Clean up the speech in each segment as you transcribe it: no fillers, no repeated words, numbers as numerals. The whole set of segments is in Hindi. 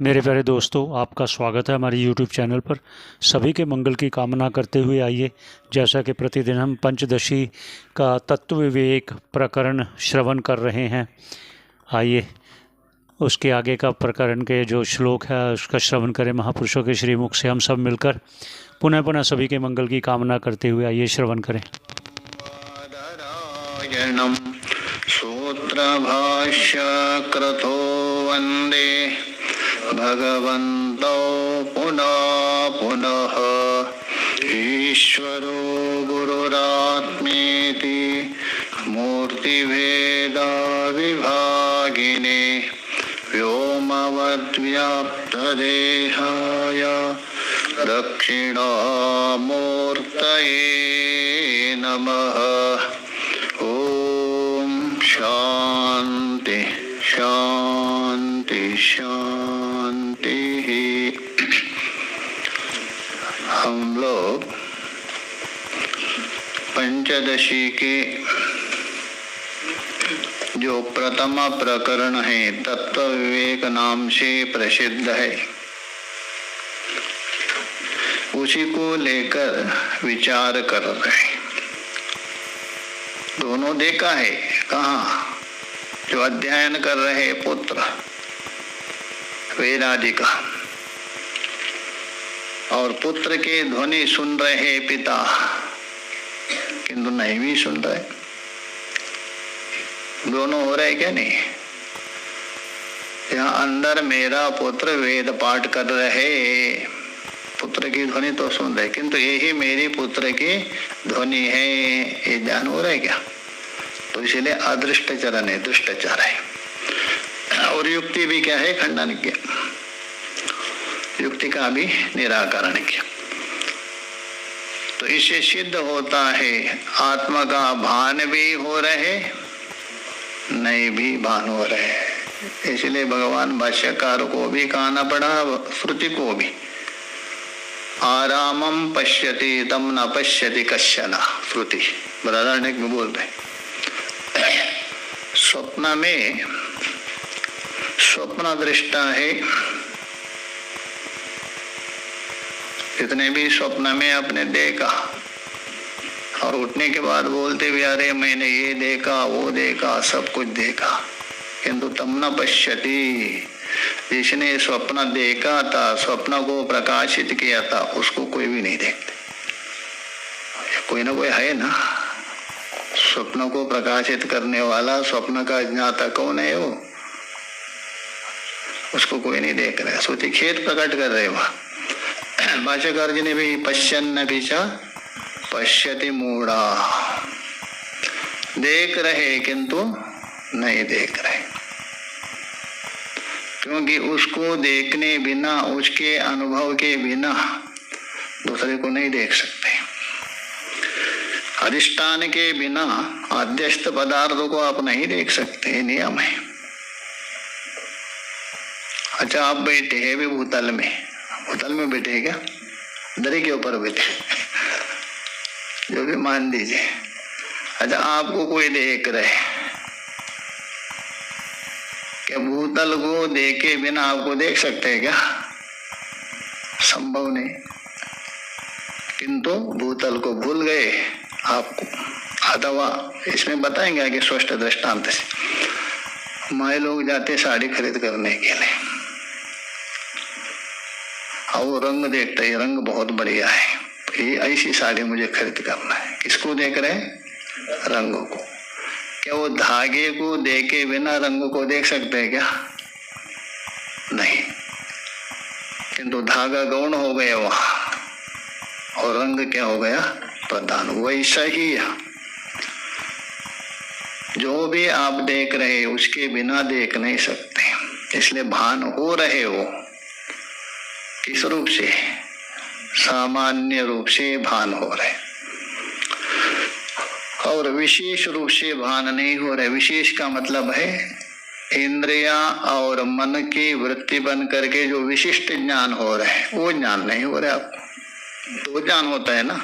मेरे प्यारे दोस्तों, आपका स्वागत है हमारे YouTube चैनल पर। सभी के मंगल की कामना करते हुए आइए, जैसा कि प्रतिदिन हम पंचदशी का तत्व विवेक प्रकरण श्रवण कर रहे हैं। आइए उसके आगे का प्रकरण के जो श्लोक है उसका श्रवण करें महापुरुषों के श्रीमुख से हम सब मिलकर। पुनः पुनः सभी के मंगल की कामना करते हुए आइए श्रवण करें। सूत्रभाष्यकृतो वन्दे भगवन्तौ पुनः पुनः ईश्वरो गुरुरात्मेति मूर्तिभेदविभागिने व्योमवद्व्याप्तदेहाय दक्षिणामूर्तये नमः। ओम शांति शांति शांति। हम लोग पंचदशी के जो प्रथम प्रकरण है तत्व विवेक नाम से प्रसिद्ध है, उसी को लेकर विचार कर रहे हैं। दोनों देखा है कहाँ? जो अध्ययन कर रहे पुत्र वेदादि का, और पुत्र के ध्वनि सुन रहे पिता, किंतु नहीं भी सुन रहे। दोनों हो रहे क्या? नहीं। यहाँ अंदर मेरा पुत्र वेद पाठ कर रहे, पुत्र की ध्वनि तो सुन रहे, किंतु यही मेरी पुत्र की ध्वनि है, ये ज्ञान हो रहा है क्या? तो इसलिए अदृष्ट चरण है, दुष्टचर है। और युक्ति भी क्या है? खंडन किया, युक्ति का भी निराकरण किया। तो इससे सिद्ध होता है आत्मा का भान भी हो रहे, नहीं भी भान हो रहे। इसलिए भगवान भाष्यकार को भी कहना पड़ा, श्रुति को भी, आरामम पश्यति तम न पश्यति कश्चन। श्रुति बृहदारण्यक में बोल रहे, स्वप्न में स्वप्न दृष्टा है, जितने भी स्वप्न में अपने देखा और उठने के बाद बोलते भी अरे मैंने ये देखा वो देखा सब कुछ देखा, किंतु तम न पश्यति, जिसने स्वप्न देखा था, स्वप्न को प्रकाशित किया था, उसको कोई भी नहीं देखते। कोई ना कोई है ना, स्वप्न को प्रकाशित करने वाला, स्वप्न का ज्ञाता कौन है? वो, उसको कोई नहीं देख रहा है। सोचिए खेत प्रकट कर रहे वहां, भाष्यकार जी ने भी पश्यन्न पीछा पश्यति मूढ़ा, देख रहे किंतु नहीं देख रहे, क्योंकि उसको देखने बिना, उसके अनुभव के बिना दूसरे को नहीं देख सकते। अधिष्ठान के बिना अध्यस्त पदार्थों को आप नहीं देख सकते, नियम है। अच्छा, आप बैठे हैं भी भूतल में, भूतल में बैठे क्या? दरी के ऊपर बैठे, जो भी मान लीजिए। अच्छा, आपको कोई देख रहे, क्या भूतल को देखे बिना आपको देख सकते हैं क्या? संभव नहीं। किंतु भूतल को भूल गए आपको, अथवा इसमें बताएंगे आगे स्पष्ट दृष्टांत से। माए लोग जाते साड़ी खरीद करने के लिए, और रंग देखते हैं, रंग बहुत बढ़िया है, ये ऐसी साड़ी मुझे खरीद करना है। किसको देख रहे हैं? रंगों को। क्या वो धागे को देखे बिना रंगों को देख सकते हैं क्या? नहीं। किंतु धागा गौण हो गया वहां, और रंग क्या हो गया? प्रधान। वैसा ही जो भी आप देख रहे उसके बिना देख नहीं सकते, इसलिए भान हो रहे हो। किस रूप से? सामान्य रूप से भान हो रहे, और विशेष रूप से भान नहीं हो रहे। विशेष का मतलब है इंद्रिया और मन की वृत्ति बन करके जो विशिष्ट ज्ञान हो रहे हैं, वो ज्ञान नहीं हो रहा आपको। दो ज्ञान होता है ना,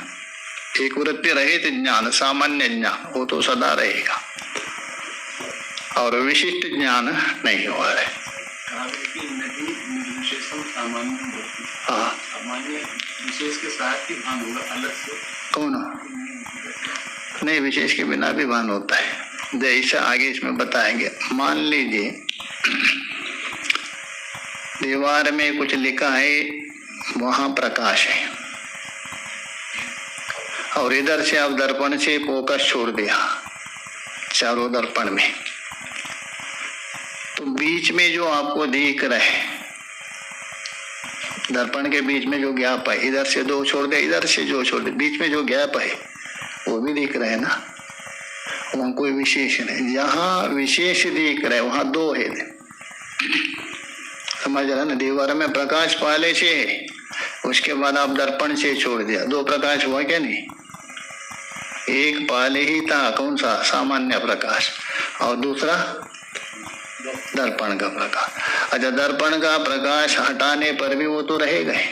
एक वृत्ति रहित ज्ञान, सामान्य ज्ञान, वो तो सदा रहेगा, और विशिष्ट ज्ञान नहीं हो रहा है। हाँ, सामान्य विशेष के साथ ही भान होगा, अलग से कौन हो? नहीं, विशेष के बिना भी भान होता है। जैसा आगे इसमें बताएंगे। मान लीजिए दीवार में कुछ लिखा है, वहां प्रकाश है, और इधर से आप दर्पण से फोकस छोड़ दिया चारों दर्पण में, तो बीच में जो आपको दिख रहा है, दर्पण के बीच में जो गैप है, इधर से दो छोड़ दे, इधर से जो छोड़ दे, बीच में जो गैप है वो भी दिख रहा है ना, वहां कोई विशेष नहीं। जहां विशेष दिख रहा है वहां दो है, समझ रहा ना। दीवार में प्रकाश पहले से है, उसके बाद आप दर्पण से छोड़ दिया, दो प्रकाश हुआ क्या नहीं? एक पहले ही था, कौन सा? सामान्य प्रकाश, और दूसरा दर्पण का प्रकाश। अच्छा, दर्पण का प्रकाश हटाने पर भी वो तो रहेगा ही।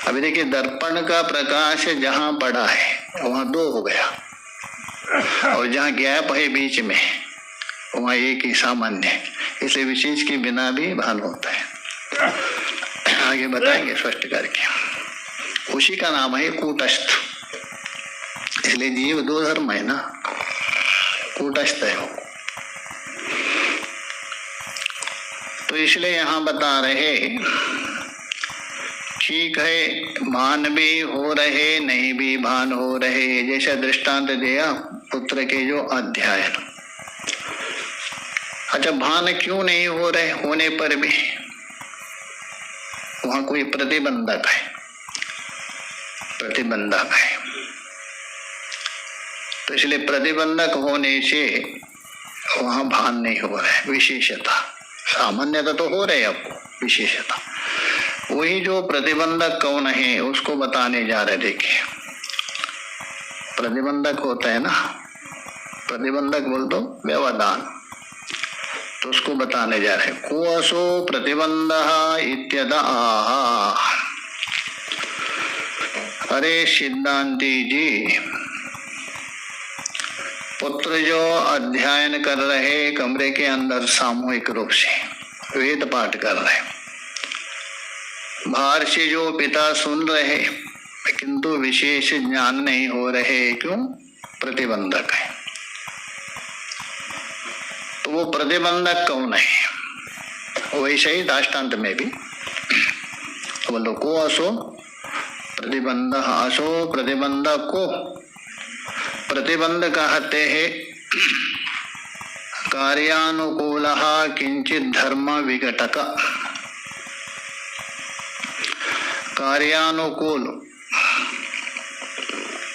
अभी देखिए, दर्पण का प्रकाश जहां पड़ा है वहां दो हो गया, और जहां गैप है बीच में वहां एक ही सामान्य, इसलिए विशेष के बिना भी भान होता है। आगे बताएंगे स्पष्ट करके। उसी का नाम है कूटस्थ। इसलिए जीव दो धर्म है ना, कूटस्थ है वो। तो इसलिए यहां बता रहे, ठीक है, भान भी हो रहे, नहीं भी भान हो रहे। जैसा दृष्टांत दिया पुत्र के जो अध्ययन। अच्छा, भान क्यों नहीं हो रहे? होने पर भी वहां कोई प्रतिबंधक है, प्रतिबंधक है। तो इसलिए प्रतिबंधक होने से वहां भान नहीं हो रहा है। विशेषता, सामान्यता तो हो रहे आपको, विशेषता वही जो प्रतिबंधक कौन है उसको बताने जा रहे। देखिए, प्रतिबंधक होता है ना, प्रतिबंधक बोल दो व्यवधान, तो उसको बताने जा रहे। को असो प्रतिबंध इत्यद आह। अरे सिद्धांती जी, पुत्र जो अध्ययन कर रहे कमरे के अंदर सामूहिक रूप से वेद पाठ कर रहे, बाहर से जो पिता सुन रहे किंतु विशेष ज्ञान नहीं हो रहे, क्यों? प्रतिबंधक है। तो वो प्रतिबंधक कौन है? वैसे ही दृष्टांत में भी बोलो, को असो प्रतिबंध, असो प्रतिबंधक को प्रतिबंध कहते हैं कार्यानुकूल किंचित धर्म विघटक। कार्यानुकूल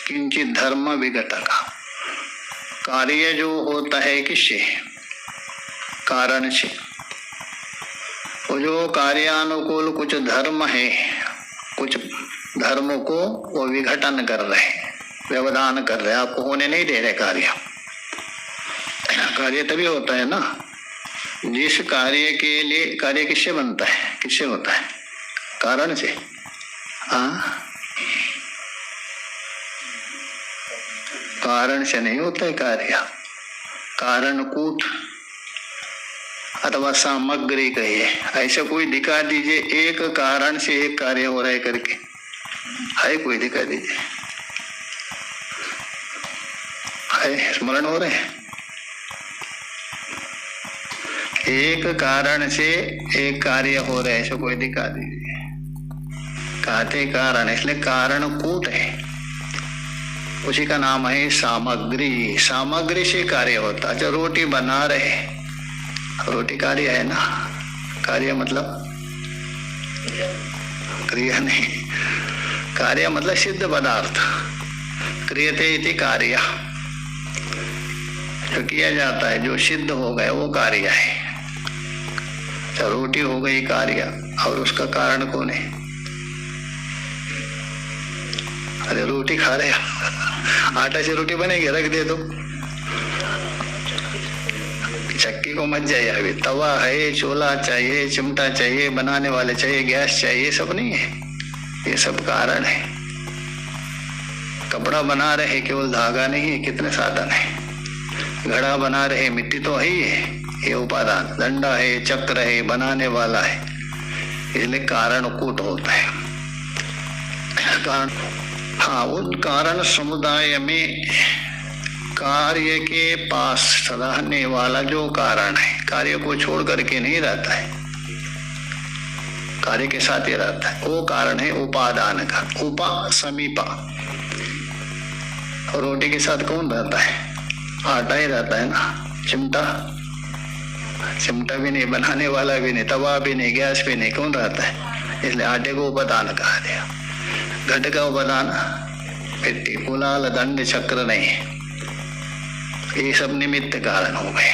किंचित धर्म विघटक। कार्य जो होता है किससे? कारण से। वो जो कार्यानुकूल कुछ धर्म है, कुछ धर्म को वो विघटन कर रहे, व्यवधान कर रहे, आपको होने नहीं दे रहे कार्य। कार्य तभी होता है ना जिस कार्य के लिए, कार्य किससे बनता है, किससे होता है? कारण से। हाँ, कारण से नहीं होता है कार्य। कारणकूट अथवा सामग्री कहिए, ऐसा कोई दिखा दीजिए एक कारण से एक कार्य हो रहा है करके, है कोई? दिखा दीजिए, है? स्मरण हो रहे हैं? एक कारण से एक कार्य हो रहा है, ऐसा कोई दिखा दीजिए। कहते कारण, इसलिए कारणकूट है, उसी का नाम है सामग्री। सामग्री से कार्य होता। अच्छा, रोटी बना रहे, रोटी कार्य है ना? कार्य मतलब क्रिया नहीं, कार्य मतलब सिद्ध पदार्थ। क्रियते इति कार्य, जो किया जाता है, जो सिद्ध हो गए वो कार्य है। अच्छा, रोटी हो गई कार्य, और उसका कारण कौन है? अरे रोटी खा रहे, आटा से रोटी बनेगी, रख दे दो, चक्की को मत जाइए। अभी तवा है, चूल्हा चाहिए, चिमटा चाहिए, बनाने वाले चाहिए, गैस चाहिए, सब नहीं है, ये सब कारण है। कपड़ा बना रहे केवल धागा नहीं है, कितने साधन है। घड़ा बना रहे, मिट्टी तो है ही है, ये उपादान। डंडा है, चक्र है, बनाने वाला है, इसलिए कारण कूट होता है। कारण, हाँ, उन कारण समुदाय में कार्य के पास रहने वाला जो कारण है, कार्य को छोड़ करके नहीं रहता है, कार्य के साथ ही रहता है, वो कारण है उपादान का। उपा समीपा, रोटी के साथ कौन रहता है? आटा ही रहता है ना। चिमटा, चिमटा भी नहीं, बनाने वाला भी नहीं, तवा भी नहीं, गैस भी नहीं, कौन रहता है? इसलिए आटे को उपादान कहा गया। घट का उपादान मिट्टी, कुलाल दंड चक्र नहीं, ये सब निमित्त कारण हो गए।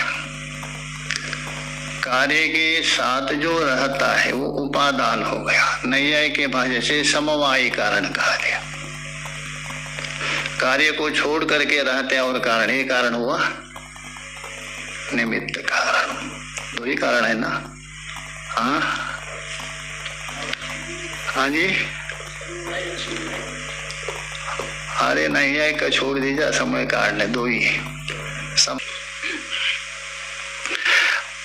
कार्य के साथ जो रहता है वो उपादान हो गया। नैयायिक के भाषा से समवायी कारण कहा गया। कार्य को छोड़ करके रहते हैं और कारण, ये कारण हुआ निमित्त कारण। दो ही कारण है ना। हाँ हाँ जी, अरे नैयायिक का छोड़ दीजिए, समय कारण है, दो ही है।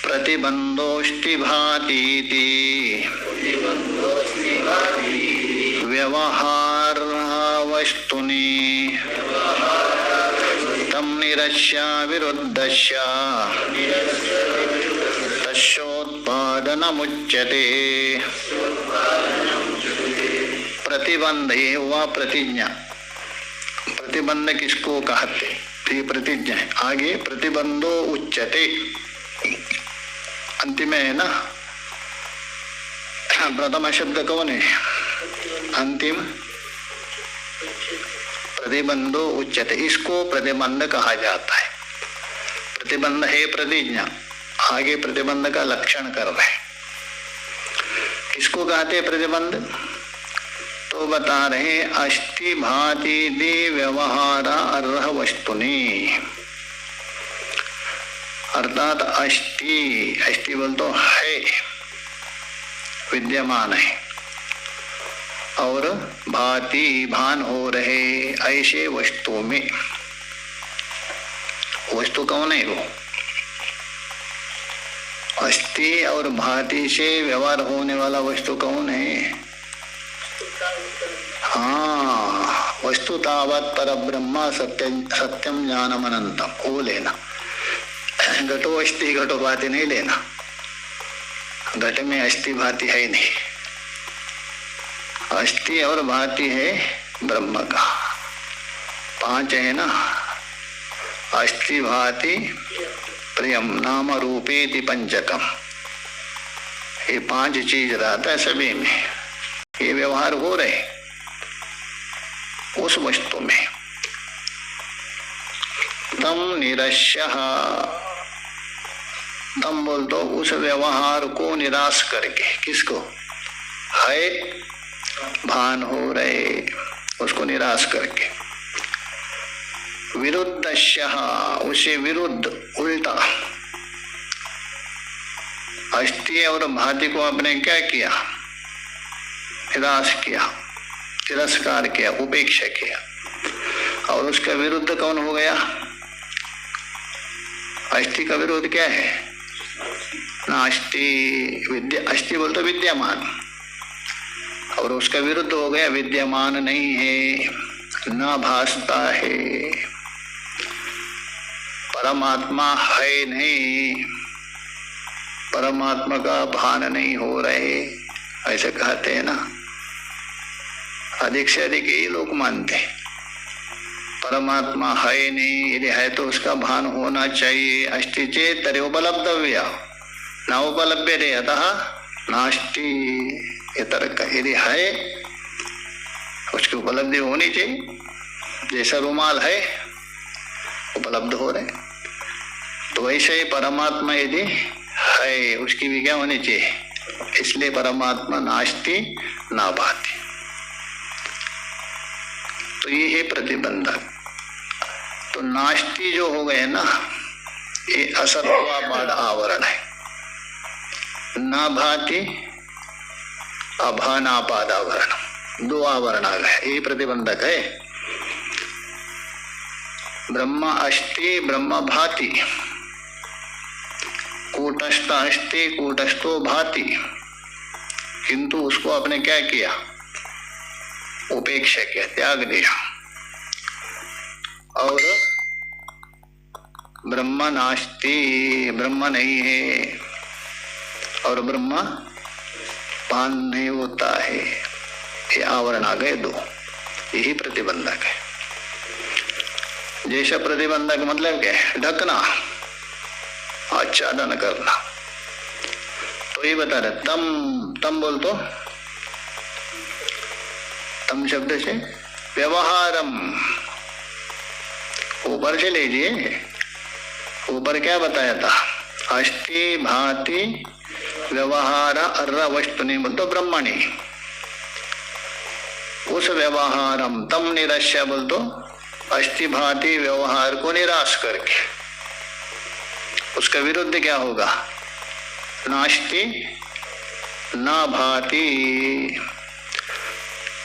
प्रतिबंधोष्टि भातीति व्यवहार वस्तुनि तम निरस्य विरुद्धस्य तस्योत्पादनमुच्यते। प्रतिबंध, ये हुआ प्रतिज्ञा। प्रतिबंध किसको कहते? ये प्रतिज्ञा है। आगे प्रतिबंधो उच्यते, अंतिम है ना। प्रथम शब्द कौन है? अंतिम प्रतिबंधो उच्यते, इसको प्रतिबंध कहा जाता है। प्रतिबंध है प्रतिज्ञा, आगे प्रतिबंध का लक्षण कर रहे हैं। किसको कहते हैं प्रतिबंध? तो बता रहे अष्टि भाति दे व्यवहार अर्ह वस्तुनि, अर्थात अष्टि, अष्टि बोल तो है, विद्यमान है, और भांति भान हो रहे ऐसे वस्तु में। वस्तु कौन है? वो अष्टि और भांति से व्यवहार होने वाला वस्तु कौन है? हाँ, वस्तु तावत पर ब्रह्म सत्यम ज्ञानम अनंतम, वो लेना। घटो अष्टि घटो भांति नहीं लेना, घट में अष्टि भांति है नहीं। अष्टि और भांति है ब्रह्म का, पांच है ना। अष्टि भांति प्रियम नाम रूपेति पंचकम, ये पांच चीज रहता है सभी में। ये व्यवहार हो रहे उस वस्तु में। तम निरस्य, तम बोल तो उस व्यवहार को निराश करके, किसको? है भान हो रहे, उसको निराश करके। विरुद्धस्य, उसे विरुद्ध, उल्टा। अष्टि और भांति को आपने क्या किया? निराश किया, तिरस्कार किया, उपेक्षा किया। और उसका विरुद्ध कौन हो गया? अष्टि का विरोध क्या है? नास्ति, विद्या। अष्टि बोल तो विद्यमान, और उसका विरुद्ध हो गया विद्यमान नहीं है, न भासता है, परमात्मा है नहीं, परमात्मा का भान नहीं हो रहे, ऐसे कहते हैं ना। अधिक से अधिक यही लोग मानते हैं परमात्मा है नहीं, यदि है तो उसका भान होना चाहिए। अष्टि चेत तरे उपलब्धव्य न उपलभ्यते अतः नास्ति, ये तर्क। यदि है उसकी उपलब्धि होनी चाहिए, जैसा रुमाल है उपलब्ध हो रहे, तो वैसे ही परमात्मा यदि है उसकी भी क्या होनी चाहिए। इसलिए परमात्मा नास्ति ना भाति। तो ये है प्रतिबंधक। तो नास्ति जो हो गए ना, ये असत्वापाद आवरण है। ना भाति अभानापाद आवरण, दो आवरण आ गए, ये प्रतिबंधक है। ब्रह्म अष्टि ब्रह्म भाति, कूटस्थ अष्टि कूटस्थो भाति, किंतु उसको आपने क्या किया, उपेक्षा किया, त्याग दिया। और ब्रह्म नास्ति, ब्रह्म नहीं है, और ब्रह्म भान नहीं होता है, ये आवरण आ गए दो, यही प्रतिबंधक है। जैसा प्रतिबंधक मतलब क्या है, ढकना, आच्छादन करना। तो ये बता रहे, तम बोल तो, तम शब्द से व्यवहारम, ऊपर से लीजिए, ऊपर क्या बताया था, अस्ति भाति व्यवहार अर्र वस्तुनि बोल तो ब्रह्मणि, उस व्यवहारम तम निरस्य बोल तो अस्ति भाति व्यवहार को निराश करके, उसका विरुद्ध क्या होगा, नास्ति न भाति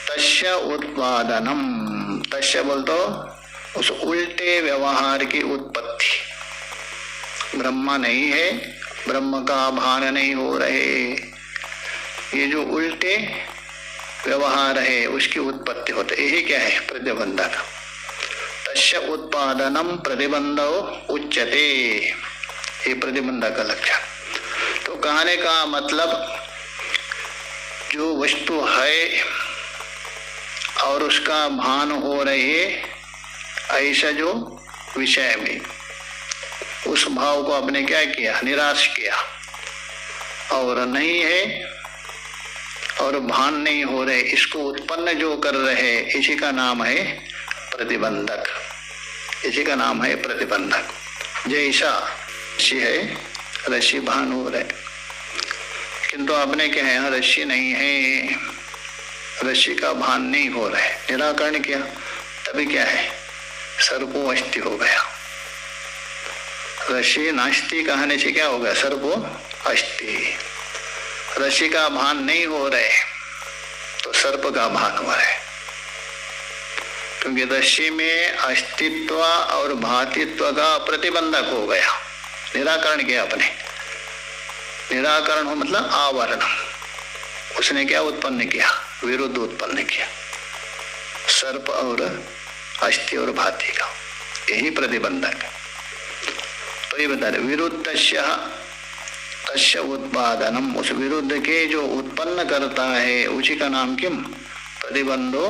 तस्य उत्पादनम, तस्य बोल तो उस उल्टे व्यवहार की उत्पत्ति, ब्रह्म नहीं है, ब्रह्म का भान नहीं हो रहे, ये जो उल्टे व्यवहार है उसकी उत्पत्ति होती, यही क्या है, प्रतिबंधक। तस्य उत्पादनम प्रतिबंधो उच्यते, ये प्रतिबंधक का लक्षण। तो कहने का मतलब जो वस्तु है और उसका भान हो रहे, ऐसा जो विषय में, उस भाव को आपने क्या किया, निराश किया, और नहीं है और भान नहीं हो रहे, इसको उत्पन्न जो कर रहे, इसी का नाम है प्रतिबंधक, इसी का नाम है प्रतिबंधक। जैसा रस्सी है, रस्सी भान हो रहे, किंतु आपने क्या है, रस्सी नहीं है, रस्सी का भान नहीं हो रहा है, निराकरण किया, तभी क्या है, सर्पो अस्थि हो गया। रस्सी नास्ति कहने से क्या हो गया, सर्पो अस्थि। रस्सी का भान नहीं हो रहे तो सर्प का भान हो रहा है, क्योंकि रस्सी में अस्तित्व और भातित्व का प्रतिबंधक हो गया, निराकरण किया आपने। निराकरण हो मतलब आवरण, उसने क्या उत्पन्न किया, विरुद्ध उत्पन्न किया, सर्प और अस्थि और भाति का, यही प्रतिबंधक। तो ये बता रहे, विरुद्ध तस्य उत्पादनम, उस विरुद्ध के जो उत्पन्न करता है उसी का नाम किम, प्रतिबंधो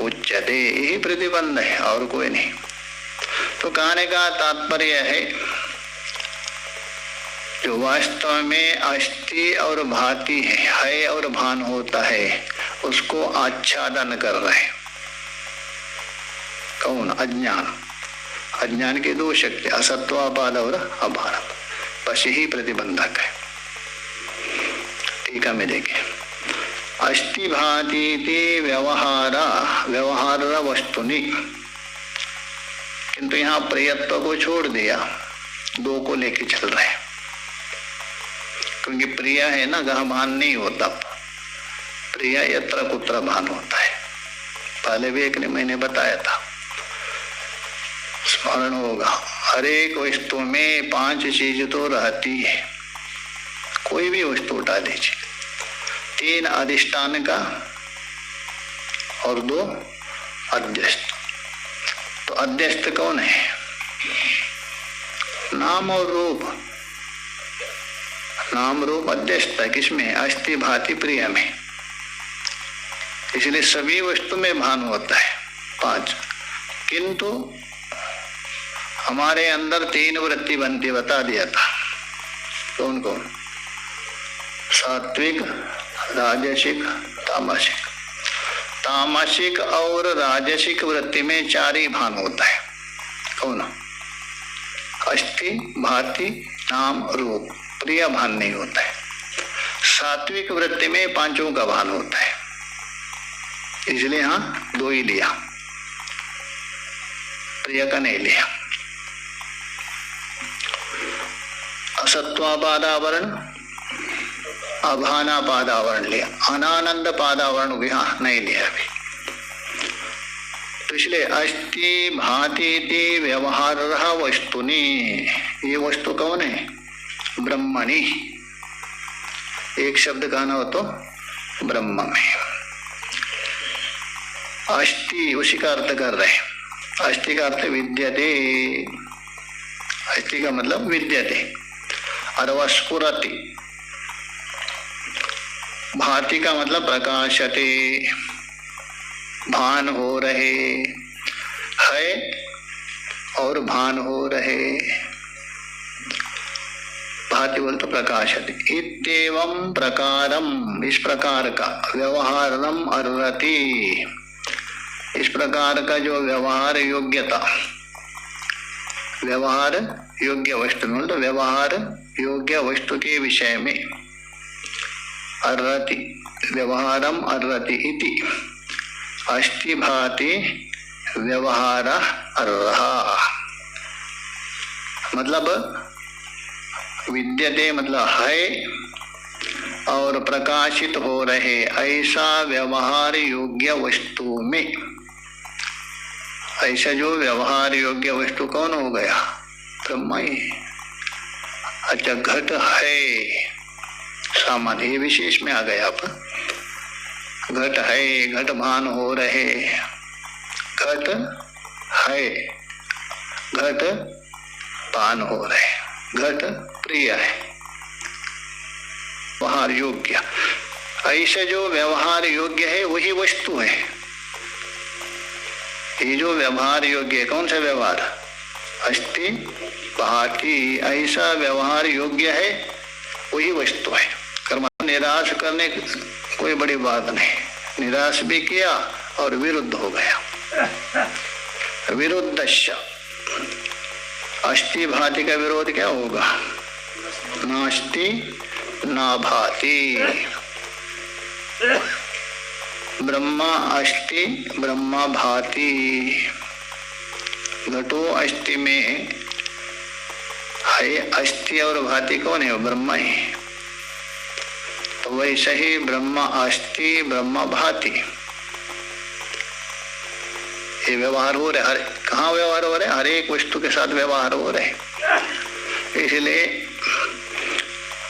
उच्यते, यही प्रतिबंध है और कोई नहीं। तो कहने का तात्पर्य है, जो वास्तव में अस्थि और भाति है और भान होता है, उसको आच्छादन कर रहे, कौन, अज्ञान। अज्ञान की दो शक्ति, असत्वापाद और अभान, बस यही प्रतिबंधक है। टीका में देखें, अस्ति भाति व्यवहार वस्तुनि, किंतु यहाँ प्रियत्व को छोड़ दिया, दो को लेके चल रहे हैं, क्योंकि प्रिय है ना, जहाँ भान नहीं होता, प्रिय यत्र कुत्र भान होता है। पहले भी एक ने मैंने बताया था, स्मरण होगा, हर एक वस्तु में 5 चीज तो रहती है, कोई भी वस्तु उठा दीजिए, 3 अधिष्ठान का और 2 अध्यस्त। तो अध्यस्त कौन है, नाम और रूप, नाम रूप अध्यस्त है, किसमें, अस्ति भाति प्रिय में, इसलिए सभी वस्तु में भान होता है 5। किंतु हमारे अंदर 3 वृत्ति बनती, बता दिया था, कौन कौन, सात्विक, राजसिक, तामसिक। तामसिक और राजसिक वृत्ति में 4 ही भान होता है, कौन, अस्ति भाति नाम रूप, प्रिय भान नहीं होता है। सात्विक वृत्ति में 5 का भान होता है, इसलिए हाँ 2 ही लिया, प्रिय का नहीं लिया। असत्वापादावरण, अभानापादावरण लिया, अनानंद पादावरण भी हाँ नहीं लिया अभी। तो इसलिए अस्ति भाति व्यवहार वस्तुनि, ये वस्तु कौन है, ब्रह्मणि। एक शब्द कहना हो तो ब्रह्म में। अस्ति उसी का अर्थ कर रहे हैं। अस्ति का अर्थ विद्यते, अस्ति का मतलब विद्यते और वह स्फुरति। भाति का मतलब प्रकाशते, भान हो रहे है और भान हो रहे। भाति बोलते प्रकाशते। इत्येवं प्रकारम, इस प्रकार का, व्यवहारम अर्हति, इस प्रकार का जो व्यवहार योग्यता, व्यवहार योग्य वस्तु में, तो व्यवहार योग्य वस्तु के विषय में अर्हति, व्यवहारम अर्हति इति अस्ति भाति व्यवहार अर्हा। मतलब विद्यते मतलब है और प्रकाशित हो रहे ऐसा व्यवहार योग्य वस्तु में। ऐसा जो व्यवहार योग्य वस्तु कौन हो गया? ब्रह्म ही। अच्छा, घट है सामान्य, ये विशेष में आ गया। आप घट है, घट भान हो रहे, घट है, घट पान हो रहे, घट प्रिय है, व्यवहार योग्य। ऐसे जो व्यवहार योग्य है वही वस्तु है। ये जो व्यवहार योग्य है, कौन सा व्यवहार? अस्ति भाति, ऐसा व्यवहार योग्य है वही वस्तु है। कर्म निराश करने कोई बड़ी बात नहीं, निराश भी किया और विरुद्ध हो गया। विरुद्धश्च, अस्ति भाति का विरोध क्या होगा? नास्ति ना भाति। ब्रह्मा अस्ति ब्रह्मा भाति। घटो अस्ति में है, अस्ति और भाति कौन है? ब्रह्मा ही। तो वैसे ही ब्रह्मा अस्ति ब्रह्मा भाति, ये व्यवहार हो रहे। हर कहाँ व्यवहार हो रहे? हर एक वस्तु के साथ व्यवहार हो रहे। इसलिए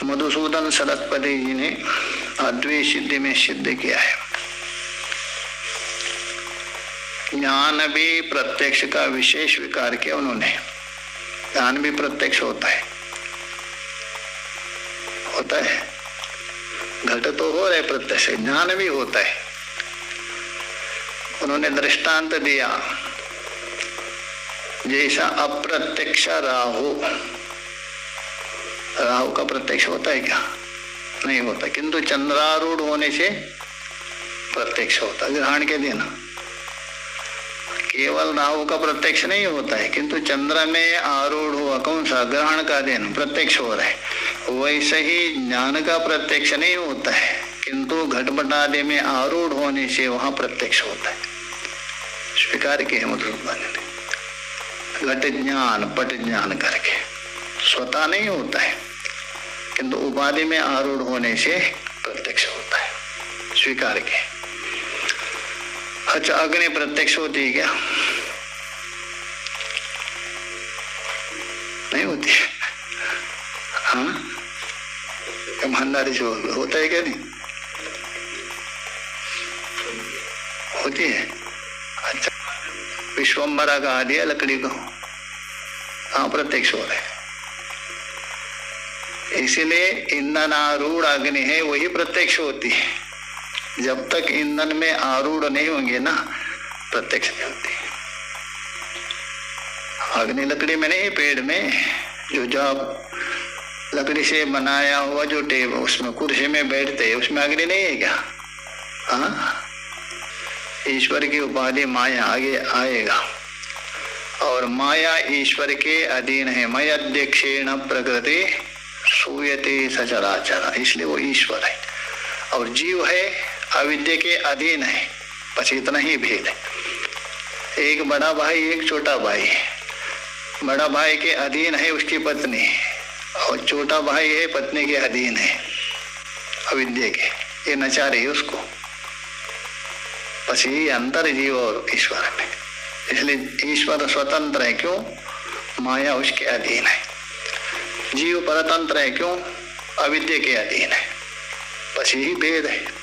मधुसूदन सरस्वती जी ने अद्वैत सिद्धि में सिद्ध किया है। ज्ञान भी प्रत्यक्ष का विशेष स्वीकार किया उन्होंने। ज्ञान भी प्रत्यक्ष होता है, होता है। घट तो हो रहे प्रत्यक्ष, ज्ञान भी होता है। उन्होंने दृष्टांत दिया, जैसा अप्रत्यक्ष राहु, राहु का प्रत्यक्ष होता है क्या? नहीं होता, किंतु चंद्रारूढ़ होने से प्रत्यक्ष होता है। ग्रहण के दिन केवल राहु का प्रत्यक्ष नहीं होता है, किंतु चंद्र में आरूढ़ हुआ कौन सा? ग्रहण का दिन प्रत्यक्ष हो रहा है। वैसे ही ज्ञान का प्रत्यक्ष नहीं होता है, किंतु घटपटादि में आरूढ़ होने से वहां प्रत्यक्ष होता है। स्वीकार किए मधुसूदन ने। घट ज्ञान पट ज्ञान करके स्वतः नहीं होता है, किंतु उपाधि में आरूढ़ होने से प्रत्यक्ष होता है। स्वीकार किए। अच्छा, अग्नि प्रत्यक्ष होती है क्या? नहीं होती है। हाँ, ईमानदारी से होता है क्या? नहीं होती है। अच्छा, विश्वम्भरा का दिया लकड़ी को, हाँ प्रत्यक्ष हो रहे। इसीलिए ईंधन आरूढ़ अग्नि है, वही प्रत्यक्ष होती है। जब तक ईंधन में आरूढ़ नहीं होंगे ना, प्रत्यक्ष नहीं होती। अग्नि लकड़ी में नहीं, पेड़ में जो लकड़ी से बनाया हुआ जो टेबल, उसमें कुर्सी में बैठते हैं, उसमें अग्नि नहीं है क्या? हाँ, ईश्वर की उपाधि माया आगे आएगा। और माया ईश्वर के अधीन है। मयध्यक्षेण प्रकृति सूयते सचराचर, इसलिए वो ईश्वर है। और जीव है अविद्या के अधीन है। बस इतना ही भेद है। एक बड़ा भाई एक छोटा भाई है। बड़ा भाई के अधीन है उसकी पत्नी, और छोटा भाई है पत्नी के अधीन है अविद्या के, ये नचा रही है उसको। बस यही अंतर जीव और ईश्वर में। इसलिए ईश्वर स्वतंत्र है, क्यों? माया उसके अधीन है। जीव परतंत्र है, क्यों? अविद्या के अधीन है। बस यही भेद है।